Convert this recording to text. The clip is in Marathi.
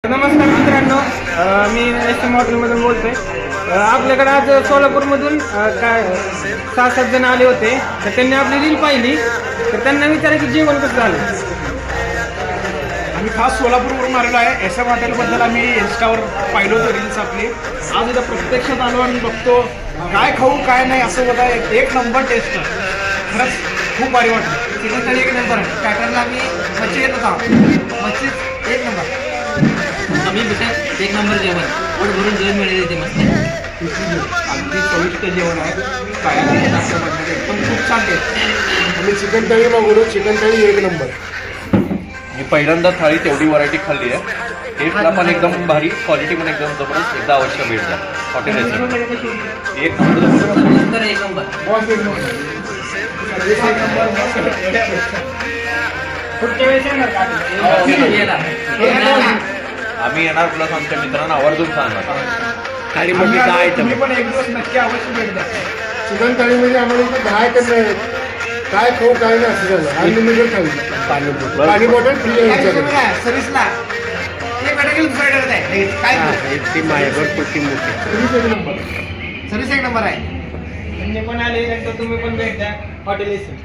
नमस्कार मित्रांनो, मी SM हॉटेलमधून बोलतोय. आपल्याकडे आज सोलापूरमधून काय 6-7 जण आले होते. तर त्यांनी आपली रील पाहिली, तर त्यांना विचारा की जेवण कसं झालं. आम्ही खास सोलापूरवरून आलेलो आहे. SM हॉटेलबद्दल आम्ही इन्स्टावर पाहिलो होतो रील्स आपली. आज इथं प्रत्यक्षात आलो आणि बघतो काय खाऊ काय नाही असं होत आहे. एक नंबर टेस्ट, खरंच खूप भारी वाटतं. चिकन थाळी एक नंबर आहे. पॅटर्नला आम्ही मच्छी येत होता. मच्छी एक नंबर. आम्ही कसं एक नंबर जेवण पोट भरून जेवण मिळेल इथे मस्त. अगदी चविष्ट जेवण आहे. काय पण खूप छान टेस्ट. आम्ही चिकन थाळी मागवलो. चिकन थाळी एक नंबर. मी पहिल्यांदा थाळी तेवढी व्हरायटी खाल्ली आहे. टेस्टला पण एकदम भारी, क्वालिटी पण एकदम जबरदस्त. एकदा अवश्य भेट द्या हॉटेल एक नंबर. एक नंबर एक नंबर. पुढच्या वेळेस येणार का? आम्ही येणार प्लस आमच्या मित्रांना आवर्जून सांगणार. थाळीमध्ये 10 आयटम. तुम्ही पण एक दिवस नक्की अवश्य भेट द्या. चिकन थाळीमध्ये आम्हाला इथे 10 आयटम आहेत. काय खाऊ काय नाही असं झालं. अनलिमिटेड थाळी. पाणी बॉटल फ्री आहे यांच्याकडे. सर्व्हिसला एक बॅटरी फ्रायडर आहे. काय सर्व्हिस एक नंबर आहे. त्यांनी पण आले, तर तुम्ही पण भेट द्या हॉटेल SM.